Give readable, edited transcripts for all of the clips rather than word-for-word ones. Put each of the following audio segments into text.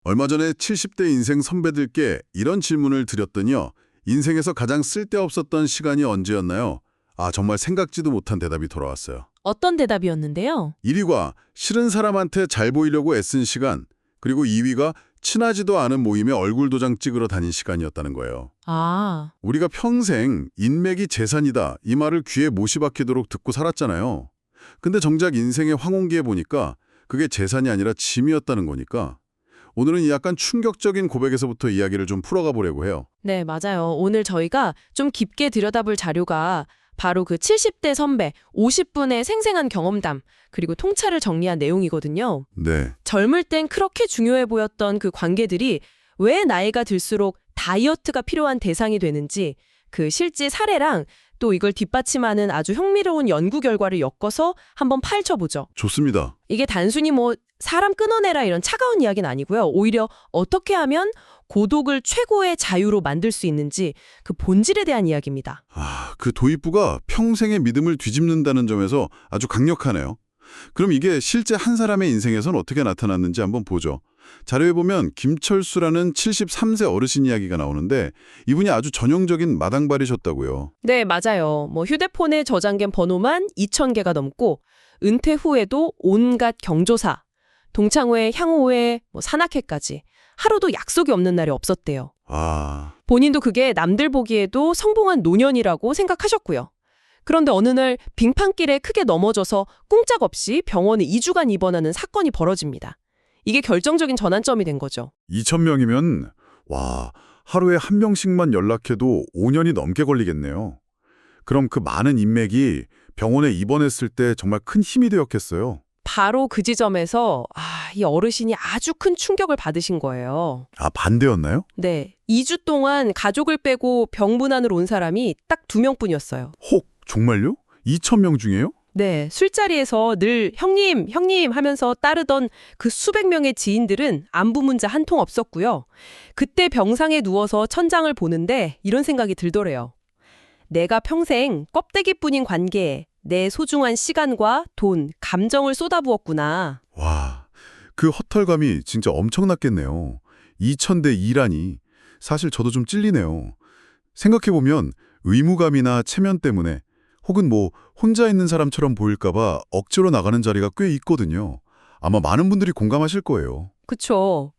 얼마 전에 70대 인생 선배들께 이런 질문을 드렸더니요. 인생에서 가장 쓸데없었던 시간이 언제였나요? 아, 정말 생각지도 못한 대답이 돌아왔어요. 어떤 대답이었는데요? 1위가 싫은 사람한테 잘 보이려고 애쓴 시간, 그리고 2위가 친하지도 않은 모임에 얼굴 도장 찍으러 다닌 시간이었다는 거예요. 아, 우리가 평생 인맥이 재산이다 이 말을 귀에 못이 박히도록 듣고 살았잖아요. 근데 정작 인생의 황혼기에 보니까 그게 재산이 아니라 짐이었다는 거니까 오늘은 이 약간 충격적인 고백에서부터 이야기를 좀 풀어가 보려고 해요. 네, 맞아요. 오늘 저희가 좀 깊게 들여다볼 자료가 바로 그 70대 선배 50분의 생생한 경험담, 그리고 통찰을 정리한 내용이거든요. 네, 젊을 땐 그렇게 중요해 보였던 그 관계들이 왜 나이가 들수록 다이어트가 필요한 대상이 되는지, 그 실제 사례랑 또 이걸 뒷받침하는 아주 흥미로운 연구 결과를 엮어서 한번 파헤쳐보죠. 좋습니다. 이게 단순히 뭐 사람 끊어내라 이런 차가운 이야기는 아니고요. 오히려 어떻게 하면 고독을 최고의 자유로 만들 수 있는지 그 본질에 대한 이야기입니다. 아, 그 도입부가 평생의 믿음을 뒤집는다는 점에서 아주 강력하네요. 그럼 이게 실제 한 사람의 인생에선 어떻게 나타났는지 한번 보죠. 자료에 보면 김철수라는 73세 어르신 이야기가 나오는데 이분이 아주 전형적인 마당발이셨다고요. 네, 맞아요. 뭐 휴대폰에 저장된 번호만 2,000개가 넘고 은퇴 후에도 온갖 경조사, 동창회, 향호회, 뭐 산악회까지 하루도 약속이 없는 날이 없었대요. 아, 본인도 그게 남들 보기에도 성공한 노년이라고 생각하셨고요. 그런데 어느 날 빙판길에 크게 넘어져서 꼼짝없이 병원에 2주간 입원하는 사건이 벌어집니다. 이게 결정적인 전환점이 된 거죠. 2,000명이면 와, 하루에 한 명씩만 연락해도 5년이 넘게 걸리겠네요. 그럼 그 많은 인맥이 병원에 입원했을 때 정말 큰 힘이 되었겠어요. 바로 그 지점에서 이 어르신이 아주 큰 충격을 받으신 거예요. 아, 반대였나요? 네, 2주 동안 가족을 빼고 병문안으로 온 사람이 딱 2명뿐이었어요. 혹, 정말요? 2,000명 중에요? 네, 술자리에서 늘 형님, 형님 하면서 따르던 그 수백 명의 지인들은 안부 문자 한 통 없었고요. 그때 병상에 누워서 천장을 보는데 이런 생각이 들더래요. 내가 평생 껍데기뿐인 관계에 내 소중한 시간과 돈, 감정을 쏟아부었구나. 와, 그 허탈감이 진짜 엄청났겠네요. 2,000대 2라니. 사실 저도 좀 찔리네요. 생각해보면 의무감이나 체면 때문에 혹은 뭐 혼자 있는 사람처럼 보일까봐 억지로 나가는 자리가 꽤 있거든요. 아마 많은 분들이 공감하실 거예요. 그쵸.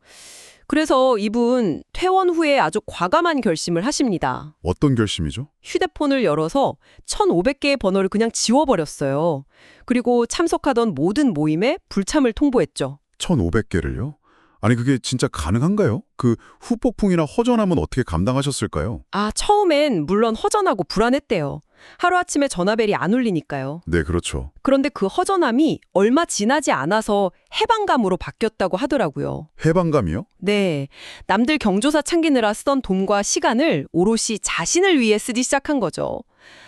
그래서 이분 퇴원 후에 아주 과감한 결심을 하십니다. 어떤 결심이죠? 휴대폰을 열어서 1,500개의 번호를 그냥 지워버렸어요. 그리고 참석하던 모든 모임에 불참을 통보했죠. 1,500개를요? 아니 그게 진짜 가능한가요? 그 후폭풍이나 허전함은 어떻게 감당하셨을까요? 처음엔 물론 허전하고 불안했대요. 하루아침에 전화벨이 안 울리니까요. 네, 그렇죠. 그런데 그 허전함이 얼마 지나지 않아서 해방감으로 바뀌었다고 하더라고요. 해방감이요? 네, 남들 경조사 챙기느라 쓰던 돈과 시간을 오롯이 자신을 위해 쓰기 시작한 거죠.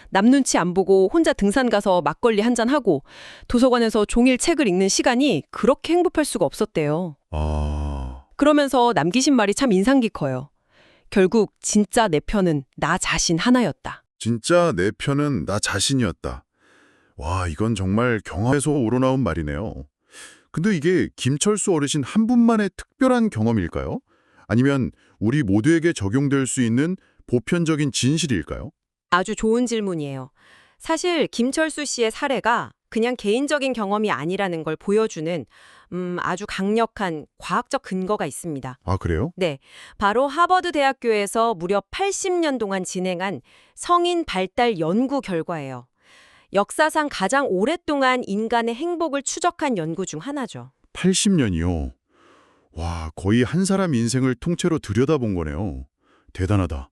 남 눈치 안 보고 혼자 등산 가서 막걸리 한잔 하고 도서관에서 종일 책을 읽는 시간이 그렇게 행복할 수가 없었대요. 아... 그러면서 남기신 말이 참 인상 깊어요. 결국 진짜 내 편은 나 자신 하나였다. 진짜 내 편은 나 자신이었다. 와, 이건 정말 경험에서 우러나온 말이네요. 근데 이게 김철수 어르신 한 분만의 특별한 경험일까요? 아니면 우리 모두에게 적용될 수 있는 보편적인 진실일까요? 아주 좋은 질문이에요. 사실 김철수 씨의 사례가 그냥 개인적인 경험이 아니라는 걸 보여주는 아주 강력한 과학적 근거가 있습니다. 아, 그래요? 네, 바로 하버드 대학교에서 무려 80년 동안 진행한 성인 발달 연구 결과예요. 역사상 가장 오랫동안 인간의 행복을 추적한 연구 중 하나죠. 80년이요. 와, 거의 한 사람 인생을 통째로 들여다본 거네요. 대단하다.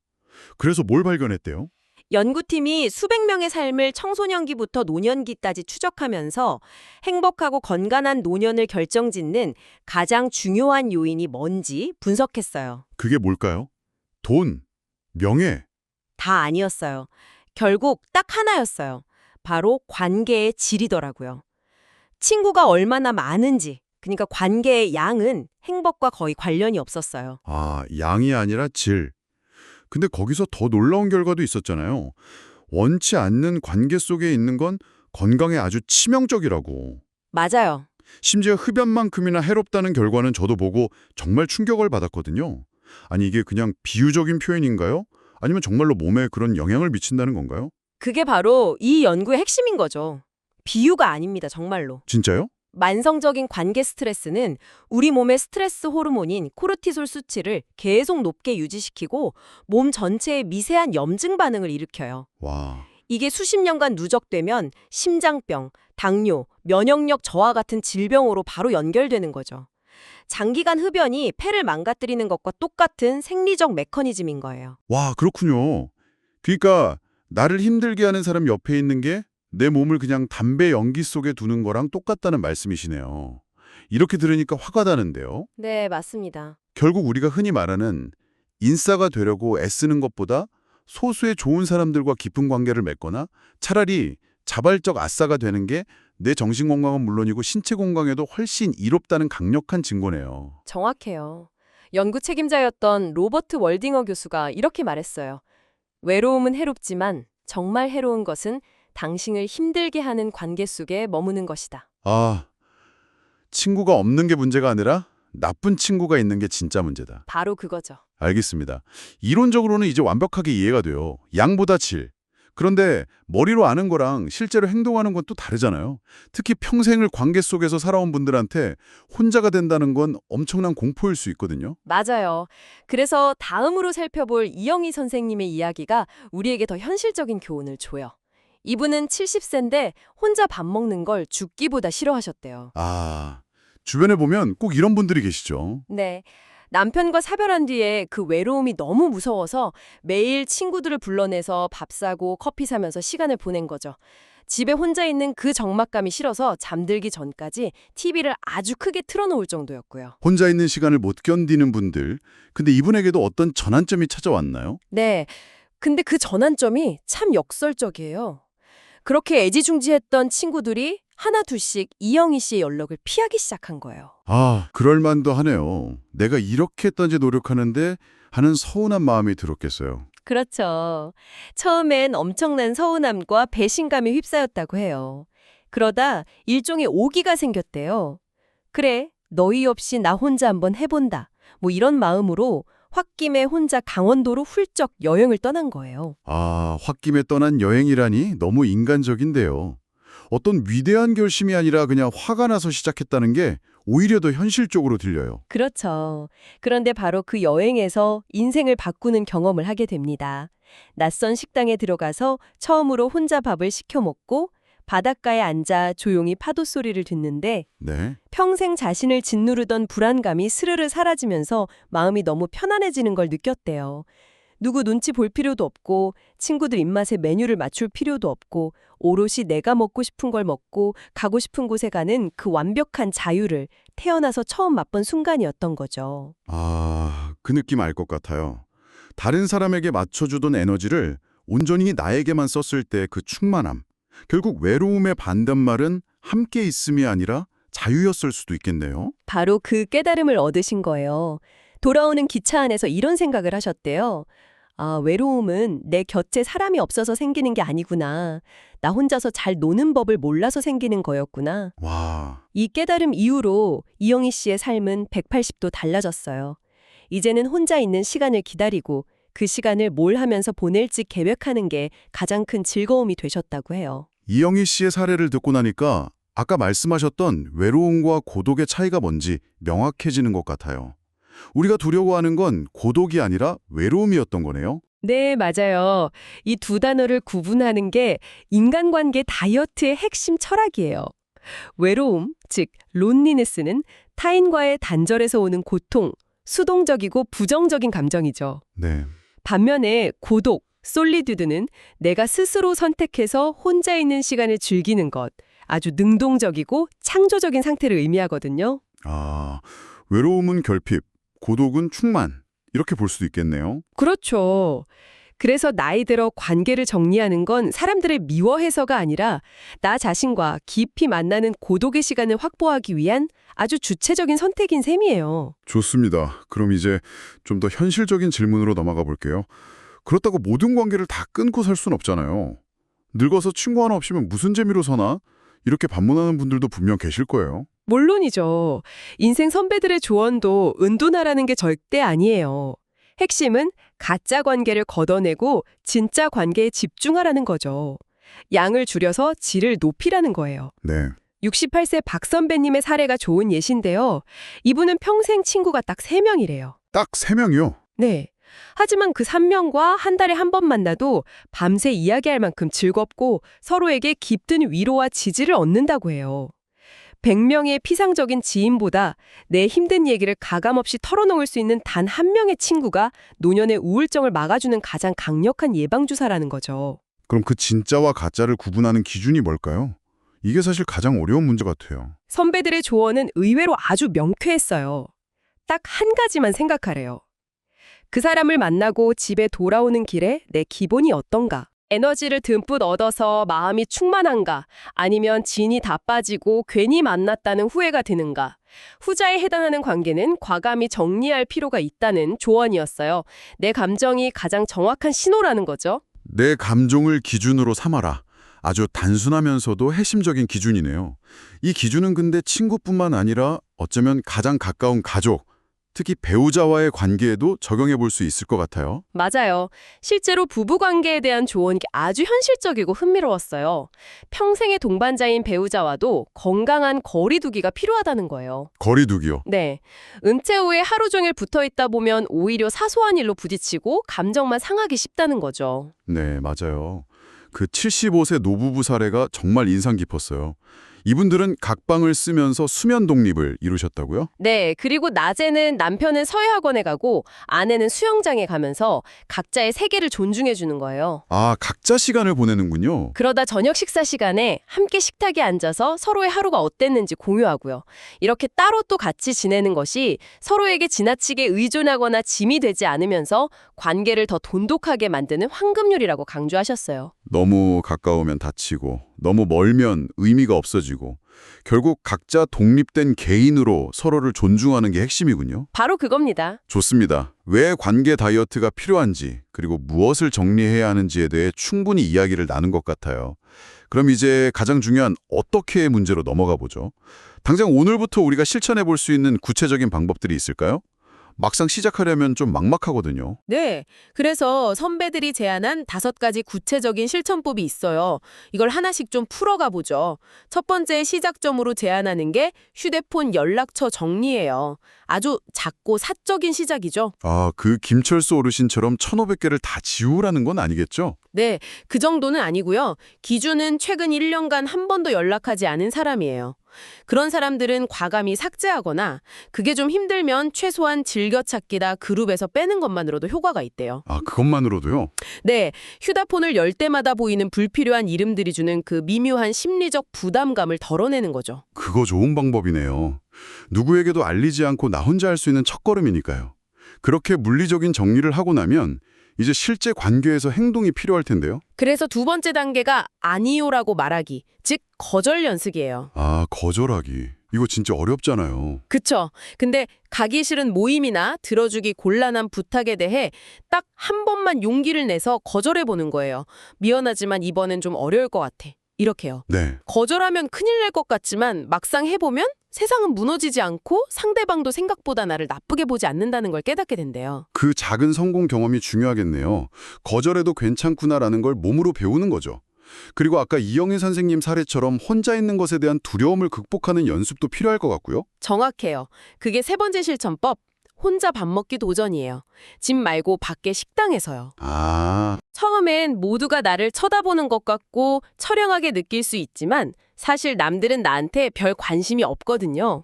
그래서 뭘 발견했대요? 연구팀이 수백 명의 삶을 청소년기부터 노년기까지 추적하면서 행복하고 건강한 노년을 결정짓는 가장 중요한 요인이 뭔지 분석했어요. 그게 뭘까요? 돈, 명예. 다 아니었어요. 결국 딱 하나였어요. 바로 관계의 질이더라고요. 친구가 얼마나 많은지, 그러니까 관계의 양은 행복과 거의 관련이 없었어요. 아, 양이 아니라 질. 근데 거기서 더 놀라운 결과도 있었잖아요. 원치 않는 관계 속에 있는 건 건강에 아주 치명적이라고. 맞아요. 심지어 흡연만큼이나 해롭다는 결과는 저도 보고 정말 충격을 받았거든요. 아니 이게 그냥 비유적인 표현인가요? 아니면 정말로 몸에 그런 영향을 미친다는 건가요? 그게 바로 이 연구의 핵심인 거죠. 비유가 아닙니다, 정말로. 진짜요? 만성적인 관계 스트레스는 우리 몸의 스트레스 호르몬인 코르티솔 수치를 계속 높게 유지시키고 몸 전체에 미세한 염증 반응을 일으켜요. 와, 이게 수십 년간 누적되면 심장병, 당뇨, 면역력 저하 같은 질병으로 바로 연결되는 거죠. 장기간 흡연이 폐를 망가뜨리는 것과 똑같은 생리적 메커니즘인 거예요. 와 그렇군요. 그러니까 나를 힘들게 하는 사람 옆에 있는 게 내 몸을 그냥 담배 연기 속에 두는 거랑 똑같다는 말씀이시네요. 이렇게 들으니까 화가 나는데요. 네, 맞습니다. 결국 우리가 흔히 말하는 인싸가 되려고 애쓰는 것보다 소수의 좋은 사람들과 깊은 관계를 맺거나 차라리 자발적 아싸가 되는 게 내 정신 건강은 물론이고 신체 건강에도 훨씬 이롭다는 강력한 증거네요. 정확해요. 연구 책임자였던 로버트 월딩어 교수가 이렇게 말했어요. 외로움은 해롭지만 정말 해로운 것은 당신을 힘들게 하는 관계 속에 머무는 것이다. 아, 친구가 없는 게 문제가 아니라 나쁜 친구가 있는 게 진짜 문제다. 바로 그거죠. 알겠습니다. 이론적으로는 이제 완벽하게 이해가 돼요. 양보다 질. 그런데 머리로 아는 거랑 실제로 행동하는 건 또 다르잖아요. 특히 평생을 관계 속에서 살아온 분들한테 혼자가 된다는 건 엄청난 공포일 수 있거든요. 맞아요. 그래서 다음으로 살펴볼 이영희 선생님의 이야기가 우리에게 더 현실적인 교훈을 줘요. 이분은 70세인데 혼자 밥 먹는 걸 죽기보다 싫어하셨대요. 아, 주변에 보면 꼭 이런 분들이 계시죠. 네. 남편과 사별한 뒤에 그 외로움이 너무 무서워서 매일 친구들을 불러내서 밥 사고 커피 사면서 시간을 보낸 거죠. 집에 혼자 있는 그 적막감이 싫어서 잠들기 전까지 TV를 아주 크게 틀어놓을 정도였고요. 혼자 있는 시간을 못 견디는 분들. 근데 이분에게도 어떤 전환점이 찾아왔나요? 네. 근데 그 전환점이 참 역설적이에요. 그렇게 애지중지했던 친구들이 하나 둘씩 이영희 씨의 연락을 피하기 시작한 거예요. 아, 그럴만도 하네요. 내가 이렇게 했던지 노력하는데 하는 서운한 마음이 들었겠어요. 그렇죠. 처음엔 엄청난 서운함과 배신감에 휩싸였다고 해요. 그러다 일종의 오기가 생겼대요. 그래, 너희 없이 나 혼자 한번 해본다. 뭐 이런 마음으로 홧김에 혼자 강원도로 훌쩍 여행을 떠난 거예요. 아, 홧김에 떠난 여행이라니 너무 인간적인데요. 어떤 위대한 결심이 아니라 그냥 화가 나서 시작했다는 게 오히려 더 현실적으로 들려요. 그렇죠. 그런데 바로 그 여행에서 인생을 바꾸는 경험을 하게 됩니다. 낯선 식당에 들어가서 처음으로 혼자 밥을 시켜 먹고 바닷가에 앉아 조용히 파도 소리를 듣는데 네. 평생 자신을 짓누르던 불안감이 스르르 사라지면서 마음이 너무 편안해지는 걸 느꼈대요. 누구 눈치 볼 필요도 없고 친구들 입맛에 메뉴를 맞출 필요도 없고 오롯이 내가 먹고 싶은 걸 먹고 가고 싶은 곳에 가는 그 완벽한 자유를 태어나서 처음 맛본 순간이었던 거죠. 아, 그 느낌 알 것 같아요. 다른 사람에게 맞춰주던 에너지를 온전히 나에게만 썼을 때 그 충만함. 결국 외로움의 반대말은 함께 있음이 아니라 자유였을 수도 있겠네요. 바로 그 깨달음을 얻으신 거예요. 돌아오는 기차 안에서 이런 생각을 하셨대요. 아, 외로움은 내 곁에 사람이 없어서 생기는 게 아니구나. 나 혼자서 잘 노는 법을 몰라서 생기는 거였구나. 와, 이 깨달음 이후로 이영희 씨의 삶은 180도 달라졌어요. 이제는 혼자 있는 시간을 기다리고 그 시간을 뭘 하면서 보낼지 계획하는 게 가장 큰 즐거움이 되셨다고 해요. 이영희 씨의 사례를 듣고 나니까 아까 말씀하셨던 외로움과 고독의 차이가 뭔지 명확해지는 것 같아요. 우리가 두려워하는 건 고독이 아니라 외로움이었던 거네요. 네, 맞아요. 이 두 단어를 구분하는 게 인간관계 다이어트의 핵심 철학이에요. 외로움, 즉 론리네스는 타인과의 단절에서 오는 고통, 수동적이고 부정적인 감정이죠. 네. 반면에 고독, 솔리듀드는 내가 스스로 선택해서 혼자 있는 시간을 즐기는 것, 아주 능동적이고 창조적인 상태를 의미하거든요. 아, 외로움은 결핍, 고독은 충만. 이렇게 볼 수도 있겠네요. 그렇죠. 그래서 나이 들어 관계를 정리하는 건 사람들을 미워해서가 아니라 나 자신과 깊이 만나는 고독의 시간을 확보하기 위한 아주 주체적인 선택인 셈이에요. 좋습니다. 그럼 이제 좀 더 현실적인 질문으로 넘어가 볼게요. 그렇다고 모든 관계를 다 끊고 살 순 없잖아요. 늙어서 친구 하나 없이면 무슨 재미로 사나? 이렇게 반문하는 분들도 분명 계실 거예요. 물론이죠. 인생 선배들의 조언도 은둔하라는 게 절대 아니에요. 핵심은 가짜 관계를 걷어내고 진짜 관계에 집중하라는 거죠. 양을 줄여서 질을 높이라는 거예요. 네. 68세 박 선배님의 사례가 좋은 예신데요. 이분은 평생 친구가 딱 3명이래요. 딱 3명이요? 네. 하지만 그 3명과 한 달에 한 번 만나도 밤새 이야기할 만큼 즐겁고 서로에게 깊은 위로와 지지를 얻는다고 해요. 100명의 피상적인 지인보다 내 힘든 얘기를 가감없이 털어놓을 수 있는 단 한 명의 친구가 노년의 우울증을 막아주는 가장 강력한 예방주사라는 거죠. 그럼 그 진짜와 가짜를 구분하는 기준이 뭘까요? 이게 사실 가장 어려운 문제 같아요. 선배들의 조언은 의외로 아주 명쾌했어요. 딱 한 가지만 생각하래요. 그 사람을 만나고 집에 돌아오는 길에 내 기분이 어떤가? 에너지를 듬뿍 얻어서 마음이 충만한가? 아니면 진이 다 빠지고 괜히 만났다는 후회가 드는가? 후자에 해당하는 관계는 과감히 정리할 필요가 있다는 조언이었어요. 내 감정이 가장 정확한 신호라는 거죠. 내 감정을 기준으로 삼아라. 아주 단순하면서도 핵심적인 기준이네요. 이 기준은 근데 친구뿐만 아니라 어쩌면 가장 가까운 가족, 특히 배우자와의 관계에도 적용해 볼 수 있을 것 같아요. 맞아요. 실제로 부부관계에 대한 조언이 아주 현실적이고 흥미로웠어요. 평생의 동반자인 배우자와도 건강한 거리두기가 필요하다는 거예요. 거리두기요. 네. 은퇴 후에 하루 종일 붙어 있다 보면 오히려 사소한 일로 부딪히고 감정만 상하기 쉽다는 거죠. 네, 맞아요. 그 75세 노부부 사례가 정말 인상 깊었어요. 이분들은 각방을 쓰면서 수면 독립을 이루셨다고요? 네. 그리고 낮에는 남편은 서예학원에 가고 아내는 수영장에 가면서 각자의 세계를 존중해 주는 거예요. 아, 각자 시간을 보내는군요. 그러다 저녁 식사 시간에 함께 식탁에 앉아서 서로의 하루가 어땠는지 공유하고요. 이렇게 따로 또 같이 지내는 것이 서로에게 지나치게 의존하거나 짐이 되지 않으면서 관계를 더 돈독하게 만드는 황금률이라고 강조하셨어요. 너무 가까우면 다치고 너무 멀면 의미가 없어지고 결국 각자 독립된 개인으로 서로를 존중하는 게 핵심이군요. 바로 그겁니다. 좋습니다. 왜 관계 다이어트가 필요한지 그리고 무엇을 정리해야 하는지에 대해 충분히 이야기를 나눈 것 같아요. 그럼 이제 가장 중요한 어떻게의 문제로 넘어가 보죠. 당장 오늘부터 우리가 실천해 볼 수 있는 구체적인 방법들이 있을까요? 막상 시작하려면 좀 막막하거든요. 네. 그래서 선배들이 제안한 5가지 구체적인 실천법이 있어요. 이걸 하나씩 좀 풀어가 보죠. 첫 번째 시작점으로 제안하는 게 휴대폰 연락처 정리예요. 아주 작고 사적인 시작이죠. 아, 그 김철수 어르신처럼 1,500개를 다 지우라는 건 아니겠죠? 네. 그 정도는 아니고요. 기준은 최근 1년간 한 번도 연락하지 않은 사람이에요. 그런 사람들은 과감히 삭제하거나 그게 좀 힘들면 최소한 즐겨찾기다 그룹에서 빼는 것만으로도 효과가 있대요. 아, 그것만으로도요? 네, 휴대폰을 열 때마다 보이는 불필요한 이름들이 주는 그 미묘한 심리적 부담감을 덜어내는 거죠. 그거 좋은 방법이네요. 누구에게도 알리지 않고 나 혼자 할 수 있는 첫걸음이니까요. 그렇게 물리적인 정리를 하고 나면 이제 실제 관계에서 행동이 필요할 텐데요. 그래서 두 번째 단계가 아니요라고 말하기, 즉 거절 연습이에요. 아, 거절하기. 이거 진짜 어렵잖아요. 그쵸. 근데 가기 싫은 모임이나 들어주기 곤란한 부탁에 대해 딱 한 번만 용기를 내서 거절해보는 거예요. 미안하지만 이번엔 좀 어려울 것 같아. 이렇게요. 네. 거절하면 큰일 날 것 같지만 막상 해보면 세상은 무너지지 않고 상대방도 생각보다 나를 나쁘게 보지 않는다는 걸 깨닫게 된대요. 그 작은 성공 경험이 중요하겠네요. 거절해도 괜찮구나라는 걸 몸으로 배우는 거죠. 그리고 아까 이영애 선생님 사례처럼 혼자 있는 것에 대한 두려움을 극복하는 연습도 필요할 것 같고요. 정확해요. 그게 세 번째 실천법, 혼자 밥 먹기 도전이에요. 집 말고 밖에 식당에서요. 아, 처음엔 모두가 나를 쳐다보는 것 같고 처량하게 느낄 수 있지만 사실 남들은 나한테 별 관심이 없거든요.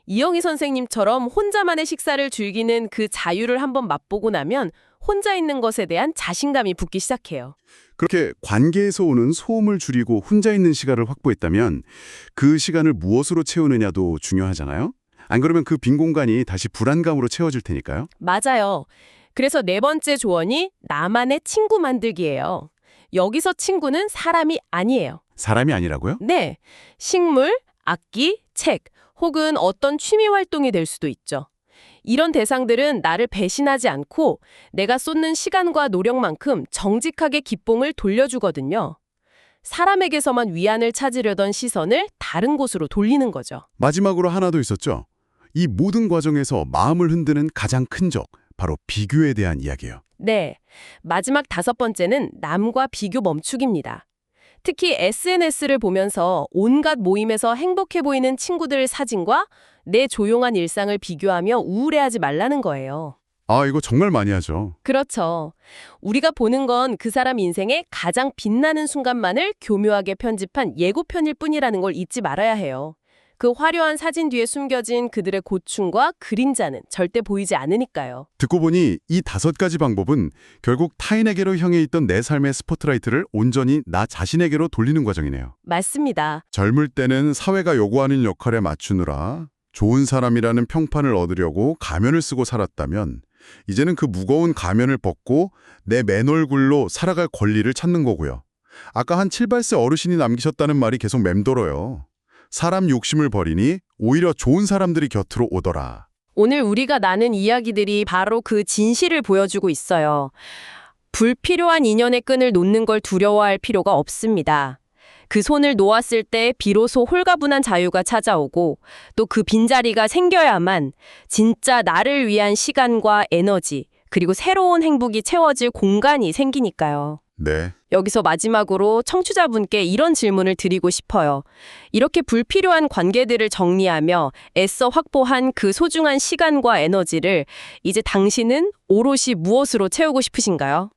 이영희 선생님처럼 혼자만의 식사를 즐기는 그 자유를 한번 맛보고 나면 혼자 있는 것에 대한 자신감이 붙기 시작해요. 그렇게 관계에서 오는 소음을 줄이고 혼자 있는 시간을 확보했다면 그 시간을 무엇으로 채우느냐도 중요하잖아요. 안 그러면 그 빈 공간이 다시 불안감으로 채워질 테니까요. 맞아요. 그래서 네 번째 조언이 나만의 친구 만들기예요. 여기서 친구는 사람이 아니에요. 사람이 아니라고요? 네, 식물, 악기, 책, 혹은 어떤 취미 활동이 될 수도 있죠. 이런 대상들은 나를 배신하지 않고 내가 쏟는 시간과 노력만큼 정직하게 기뽕을 돌려주거든요. 사람에게서만 위안을 찾으려던 시선을 다른 곳으로 돌리는 거죠. 마지막으로 하나 더 있었죠. 이 모든 과정에서 마음을 흔드는 가장 큰 적, 바로 비교에 대한 이야기예요. 네. 마지막 5번째는 남과 비교 멈추기입니다. 특히 SNS를 보면서 온갖 모임에서 행복해 보이는 친구들 사진과 내 조용한 일상을 비교하며 우울해하지 말라는 거예요. 아, 이거 정말 많이 하죠. 그렇죠. 우리가 보는 건 그 사람 인생의 가장 빛나는 순간만을 교묘하게 편집한 예고편일 뿐이라는 걸 잊지 말아야 해요. 그 화려한 사진 뒤에 숨겨진 그들의 고충과 그림자는 절대 보이지 않으니까요. 듣고 보니 이 5가지 방법은 결국 타인에게로 향해 있던 내 삶의 스포트라이트를 온전히 나 자신에게로 돌리는 과정이네요. 맞습니다. 젊을 때는 사회가 요구하는 역할에 맞추느라 좋은 사람이라는 평판을 얻으려고 가면을 쓰고 살았다면 이제는 그 무거운 가면을 벗고 내 맨 얼굴로 살아갈 권리를 찾는 거고요. 아까 한 7~8세 어르신이 남기셨다는 말이 계속 맴돌아요. 사람 욕심을 버리니 오히려 좋은 사람들이 곁으로 오더라. 오늘 우리가 나눈 이야기들이 바로 그 진실을 보여주고 있어요. 불필요한 인연의 끈을 놓는 걸 두려워할 필요가 없습니다. 그 손을 놓았을 때 비로소 홀가분한 자유가 찾아오고 또 그 빈자리가 생겨야만 진짜 나를 위한 시간과 에너지 그리고 새로운 행복이 채워질 공간이 생기니까요. 네. 여기서 마지막으로 청취자분께 이런 질문을 드리고 싶어요. 이렇게 불필요한 관계들을 정리하며 애써 확보한 그 소중한 시간과 에너지를 이제 당신은 오롯이 무엇으로 채우고 싶으신가요?